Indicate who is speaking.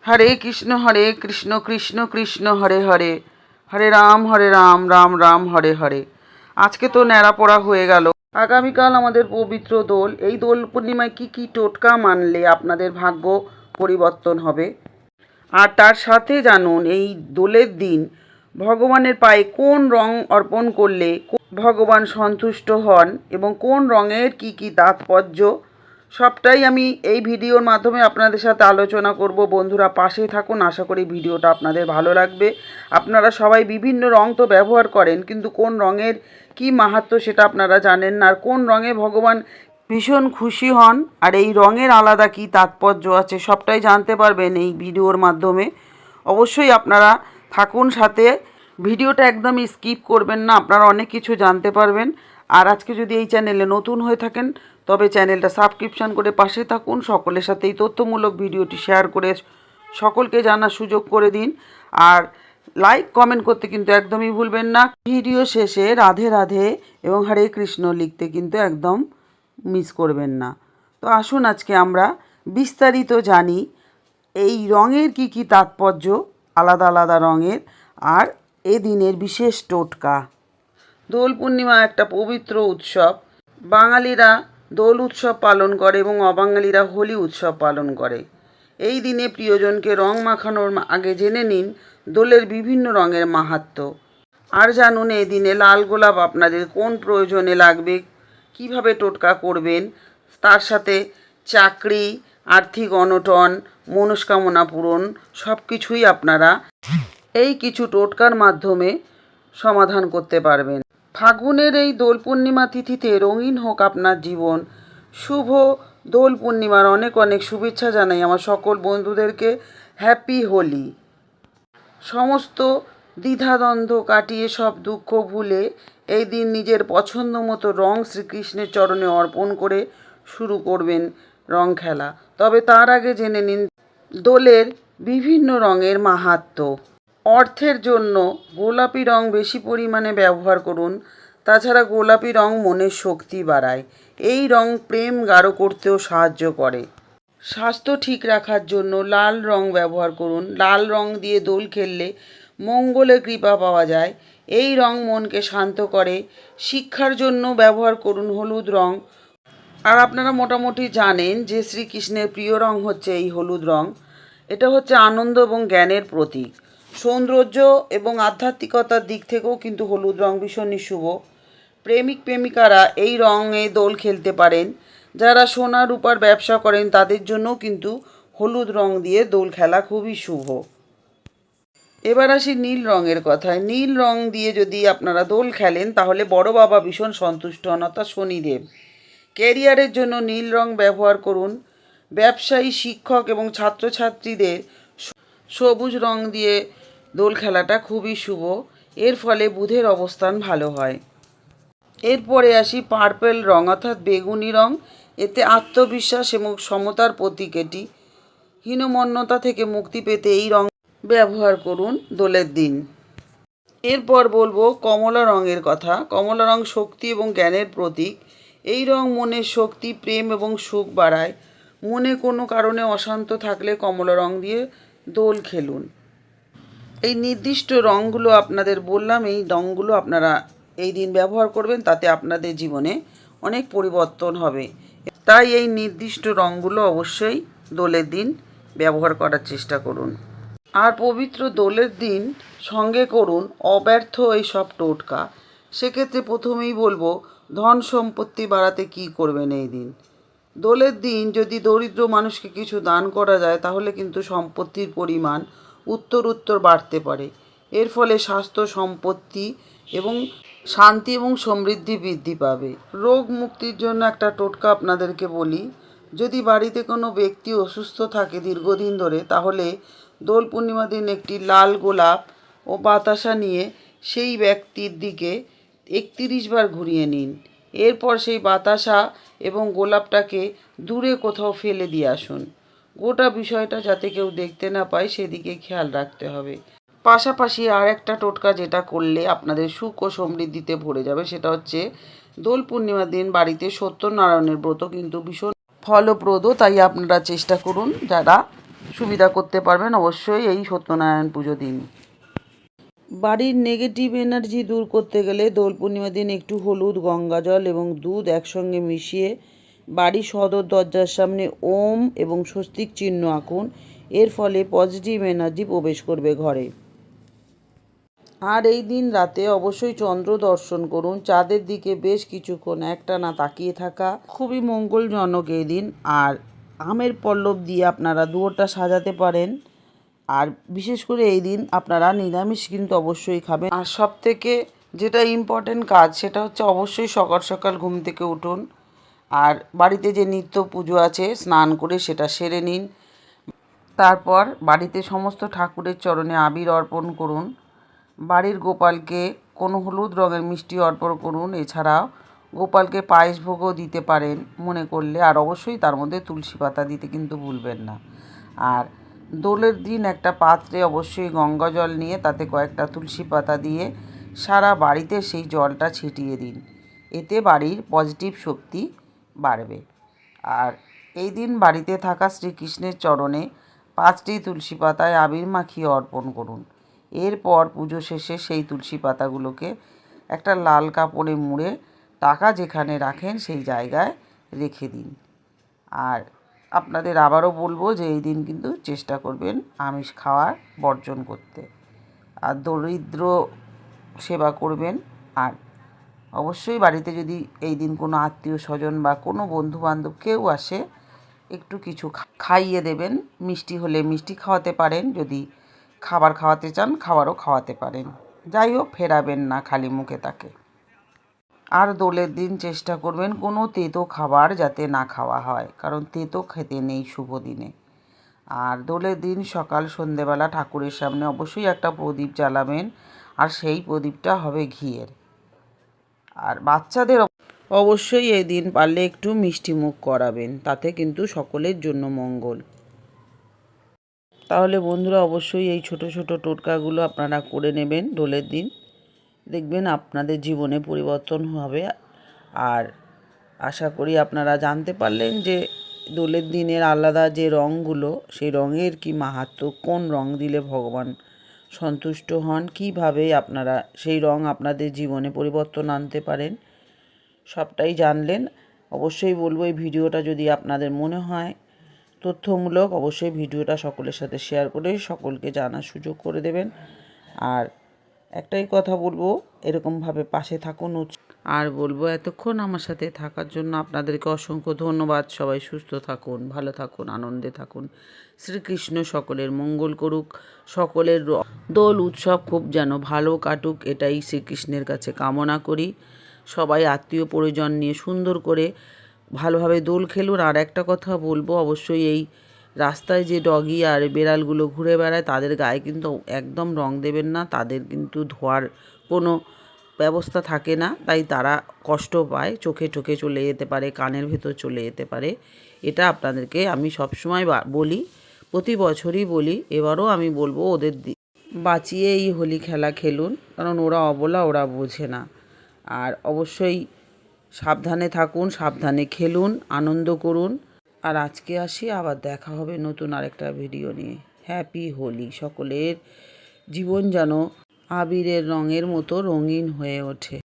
Speaker 1: হরে কৃষ্ণ কৃষ্ণ কৃষ্ণ হরে হরে, হরে রাম রাম রাম হরে হরে। আজকে তো ন্যাড়া পড়া হয়ে গেল। আগামীকাল আমাদের পবিত্র দোল। এই দোল পূর্ণিমায় কি কি টোটকা মানলে আপনাদের ভাগ্য পরিবর্তন হবে। আর তার সাথে জানুন এই দোলের দিন ভগবানের পায়ে কোন রং অর্পণ করলে ভগবান সন্তুষ্ট হন এবং কোন রঙের কি কি তাৎপর্য, সবটাই আমি এই ভিডিওর মাধ্যমে আপনাদের সাথে আলোচনা করব। বন্ধুরা পাশে থাকুন, আশা করি ভিডিওটা আপনাদের ভালো লাগবে। আপনারা সবাই বিভিন্ন রং তো ব্যবহার করেন, কিন্তু কোন রঙের কি মাহাত্ম্য সেটা আপনারা জানেন না। আর কোন রঙে ভগবান ভীষণ খুশি হন আর এই রঙের আলাদা কি তাৎপর্য আছে সবটাই জানতে পারবেন এই ভিডিওর মাধ্যমে। অবশ্যই আপনারা থাকুন সাথে, ভিডিওটা একদমই স্কিপ করবেন না, আপনারা অনেক কিছু জানতে পারবেন। আর আজকে যদি এই চ্যানেলে নতুন হয়ে থাকেন তবে চ্যানেলটা সাবস্ক্রিপশন করে পাশে থাকুন। সকলের সাথে এই তথ্যমূলক ভিডিওটি শেয়ার করে সকলকে জানার সুযোগ করে দিন। আর লাইক কমেন্ট করতে কিন্তু একদমই ভুলবেন না। ভিডিও শেষে রাধে রাধে এবং হরে কৃষ্ণ লিখতে কিন্তু একদম মিস করবেন না। তো আসুন আজকে আমরা বিস্তারিত জানি এই রঙের কি কি তাৎপর্য, আলাদা আলাদা রঙের, আর এ দিনের বিশেষ টোটকা। দোল পূর্ণিমা একটা পবিত্র উৎসব। বাঙালিরা দোল উৎসব পালন করে এবং অবাঙালিরা হোলি উৎসব পালন করে। এই দিনে প্রিয়জনকে রং মাখানোর আগে জেনে নিন দোলের বিভিন্ন রঙের মাহাত্ম্য। আর জানুন এই দিনে লাল গোলাপ আপনাদের কোন প্রয়োজনে লাগবে, কিভাবে টোটকা করবেন। তার সাথে চাকরি, আর্থিক অনটন, মনস্কামনা পূরণ সব কিছুই আপনারা এই কিছু টোটকার মাধ্যমে সমাধান করতে পারবেন। ফাগুনের এই দোল পূর্ণিমা তিথিতে রঙিন হোক আপনার জীবন। শুভ দোল পূর্ণিমার অনেক অনেক শুভেচ্ছা জানাই আমার সকল বন্ধুদেরকে। হ্যাপি হোলি। সমস্ত দ্বিধাদ্বন্দ্ব কাটিয়ে সব দুঃখ ভুলে এই দিন নিজের পছন্দ মতো রং শ্রীকৃষ্ণের চরণে অর্পণ করে শুরু করবেন রং খেলা। তবে তার আগে জেনে নিন দোলের বিভিন্ন রঙের মাহাত্ম্য। অর্থের জন্য গোলাপি রং বেশি পরিমাণে ব্যবহার করুন। তাছাড়া গোলাপি রং মনের শক্তি বাড়ায়। এই রং প্রেম গাঢ় করতেও সাহায্য করে। স্বাস্থ্য ঠিক রাখার জন্য লাল রং ব্যবহার করুন। লাল রং দিয়ে দোল খেললে মঙ্গলের কৃপা পাওয়া যায়। এই রং মনকে শান্ত করে। শিক্ষার জন্য ব্যবহার করুন হলুদ রং। আর আপনারা মোটামুটি জানেন যে শ্রীকৃষ্ণের প্রিয় রং হচ্ছে এই হলুদ রং। এটা হচ্ছে আনন্দ এবং জ্ঞানের প্রতীক। সৌন্দর্য এবং আধ্যাত্মিকতার দিক থেকেও কিন্তু হলুদ রং ভীষণই শুভ। প্রেমিক প্রেমিকারা এই রঙে দোল খেলতে পারেন। যারা সোনা রূপার ব্যবসা করেন তাদের জন্যও কিন্তু হলুদ রং দিয়ে দোল খেলা খুবই শুভ। এবার আসি নীল রঙের কথায়। নীল রং দিয়ে যদি আপনারা দোল খেলেন তাহলে বড় বাবা ভীষণ সন্তুষ্ট হন, অর্থাৎ শনিদেব। ক্যারিয়ারের জন্য নীল রং ব্যবহার করুন। ব্যবসায়ী, শিক্ষক এবং ছাত্রছাত্রীদের সবুজ রং দিয়ে দোল খেলাটা খুবই শুভ। এর ফলে বুধের অবস্থান ভালো হয়। এরপরে আসি পার্পেল রং, অর্থাৎ বেগুনি রং। এতে আত্মবিশ্বাস এবং সমতার প্রতীক এটি। হীনমন্যতা থেকে মুক্তি পেতে এই রং ব্যবহার করুন দোলের দিন। এরপর বলবো কমলা রঙের কথা। কমলা রং শক্তি এবং জ্ঞানের প্রতীক। এই রং মনের শক্তি, প্রেম এবং সুখ বাড়ায়। মনে কোনো কারণে অশান্ত থাকলে কমলা রং দিয়ে দোল খেলুন। এই নির্দিষ্ট রঙগুলো আপনাদের বললাম, এই রঙগুলো আপনারা এই দিন ব্যবহার করবেন, তাতে আপনাদের জীবনে অনেক পরিবর্তন হবে। তাই এই নির্দিষ্ট রঙগুলো অবশ্যই দোলের দিন ব্যবহার করার চেষ্টা করুন। আর পবিত্র দোলের দিন সঙ্গে করুন অব্যর্থ এই সব টোটকা। সেক্ষেত্রে প্রথমেই বলবো ধন সম্পত্তি বাড়াতে কি করবেন এই দিন। দোলের দিন যদি দরিদ্র মানুষকে কিছু দান করা যায় তাহলে কিন্তু সম্পত্তির পরিমাণ উত্তর বাড়তে পারে। এর ফলে স্বাস্থ্য, সম্পত্তি এবং শান্তি এবং সমৃদ্ধি বৃদ্ধি পাবে। রোগ মুক্তির জন্য একটা টোটকা আপনাদেরকে বলি। যদি বাড়িতে কোনো ব্যক্তি অসুস্থ থাকে দীর্ঘদিন ধরে, তাহলে দোল পূর্ণিমা দিন একটি লাল গোলাপ ও বাতাসা নিয়ে সেই ব্যক্তির দিকে 31 বার ঘুরিয়ে নিন। এরপর সেই বাতাসা এবং গোলাপটাকে দূরে কোথাও ফেলে দিয়ে আসুন। গোটা বিষয়টা যাতে কেউ দেখতে না পায় সেদিকে খেয়াল রাখতে হবে। পাশাপাশি আর একটা টোটকা যেটা করলে আপনাদের সুখ ও সমৃদ্ধিতে ভরে যাবে, সেটা হচ্ছে দোল পূর্ণিমার দিন বাড়িতে সত্যনারায়ণের ব্রত কিন্তু ভীষণ ফলপ্রদ। তাই আপনারা চেষ্টা করুন যারা সুবিধা করতে পারবেন অবশ্যই এই সত্যনারায়ণ পুজো দিন। বাড়ির নেগেটিভ এনার্জি দূর করতে গেলে দোল পূর্ণিমার দিন একটু হলুদ, গঙ্গাজল এবং দুধ একসঙ্গে মিশিয়ে বাড়ির সদর দরজার সামনে ওম এবং স্বস্তিক চিহ্ন আঁকুন। এর ফলে পজিটিভ এনার্জি প্রবেশ করবে ঘরে। আর এই দিন রাতে অবশ্যই চন্দ্র দর্শন করুন। চাঁদের দিকে বেশ কিছুক্ষণ একটানা তাকিয়ে থাকা খুবই মঙ্গলজনক এই দিন। আর আমের পল্লব দিয়ে আপনারা দুয়ারটা সাজাতে পারেন। আর বিশেষ করে এই দিন আপনারা নিরামিষ কিন্তু অবশ্যই খাবেন। আর সব থেকে যেটা ইম্পর্টেন্ট কাজ সেটা হচ্ছে অবশ্যই সকাল সকাল ঘুম থেকে উঠুন। আর বাড়িতে যে নিত্য পুজো আছে স্নান করে সেটা সেরে নিন। তারপর বাড়িতে সমস্ত ঠাকুরের চরণে আবির অর্পণ করুন। বাড়ির গোপালকে কোনো হলুদ রঙের মিষ্টি অর্পণ করুন। এছাড়াও গোপালকে পায়েস ভোগও দিতে পারেন মনে করলে। আর অবশ্যই তার মধ্যে তুলসী পাতা দিতে কিন্তু ভুলবেন না। আর দোলের দিন একটা পাত্রে অবশ্যই গঙ্গা জল নিয়ে তাতে কয়েকটা তুলসী পাতা দিয়ে সারা বাড়িতে সেই জলটা ছিটিয়ে দিন। এতে বাড়ির পজিটিভ শক্তি বাড়বে। আর এই দিন বাড়িতে থাকা শ্রীকৃষ্ণের চরণে 5টি তুলসী পাতায় আবির মাখিয়ে অর্পণ করুন। এরপর পুজো শেষে সেই তুলসী পাতাগুলোকে একটা লাল কাপড়ে মুড়ে টাকা যেখানে রাখেন সেই জায়গায় রেখে দিন। আর আপনাদের আবারও বলবো যে এই দিন কিন্তু চেষ্টা করবেন আমিষ খাওয়ার বর্জন করতে। আর দরিদ্র সেবা করবেন। আর অবশ্যই বাড়িতে যদি এই দিন কোনো আত্মীয় স্বজন বা কোনো বন্ধুবান্ধব কেউ আসে একটু কিছু খাইয়ে দেবেন। মিষ্টি হলে মিষ্টি খাওয়াতে পারেন, যদি খাবার খাওয়াতে চান খাবারও খাওয়াতে পারেন। যাই হোক, ফেরাবেন না খালি মুখে তাকে। আর দোলের দিন চেষ্টা করবেন কোনো তেতো খাবার যাতে না খাওয়া হয়, কারণ তেতো খেতে নেই শুভ দিনে। আর দোলের দিন সকাল সন্ধেবেলা ঠাকুরের সামনে অবশ্যই একটা প্রদীপ জ্বালাবেন। আর সেই প্রদীপটা হবে ঘিয়ের। আর বাচ্চাদের অবশ্যই এই দিন পারলে একটু মিষ্টি মুখ করাবেন, তাতে কিন্তু সকলের জন্য মঙ্গল। তাহলে বন্ধুরা অবশ্যই এই ছোট ছোট টোটকাগুলো আপনারা করে নেবেন দোলের দিন। দেখবেন আপনাদের জীবনে পরিবর্তন হবে। আর আশা করি আপনারা জানতে পারলেন যে দোলের দিনের আলাদা যে রঙগুলো, সেই রঙের কি মাহাত্ম্য, কোন রঙ দিলে ভগবান সন্তুষ্ট হন, কিভাবে আপনারা সেই রঙ আপনাদের জীবনে পরিবর্তন আনতে পারেন, সবটাই জানলেন। অবশ্যই বলবো এই ভিডিওটা যদি আপনাদের মনে হয় তথ্যমূলক, অবশ্যই ভিডিওটা সকলের সাথে শেয়ার করে সকলকে জানার সুযোগ করে দেবেন। আর একটাই কথা বলবো, এরকমভাবে পাশে থাকুন। আর বলবো এতক্ষণ আমার সাথে থাকার জন্য আপনাদেরকে অসংখ্য ধন্যবাদ। সবাই সুস্থ থাকুন, ভালো থাকুন, আনন্দে থাকুন। শ্রীকৃষ্ণ সকলের মঙ্গল করুক। সকলের দোল উৎসব খুব যেন ভালো কাটুক, এটাই শ্রীকৃষ্ণের কাছে কামনা করি। সবাই আত্মীয় পরিজন নিয়ে সুন্দর করে ভালোভাবে দোল খেলুন। আর একটা কথা বলবো, অবশ্যই এই রাস্তায় যে ডগি আর বেড়ালগুলো ঘুরে বেড়ায় তাদের গায়ে কিন্তু একদম রং দেবেন না। তাদের কিন্তু ধোয়ার কোনো ব্যবস্থা থাকে না, তাই তারা কষ্ট পায়, চোখে চোখে চলে যেতে পারে, কানের ভেতর চলে যেতে পারে। এটা আপনাদেরকে আমি সবসময় বলি, প্রতি বছরই বলি, এবারও আমি বলবো ওদের বাঁচিয়ে এই হোলি খেলা খেলুন, কারণ ওরা অবলা, ওরা বোঝে না। আর অবশ্যই সাবধানে থাকুন, সাবধানে খেলুন, আনন্দ করুন। আর আজকে আসি, আবার দেখা হবে নতুন আরেকটা ভিডিও নিয়ে। হ্যাপি হোলি। সকলের জীবন যেন আবিরের রঙের মতো রঙিন হয়ে ওঠে।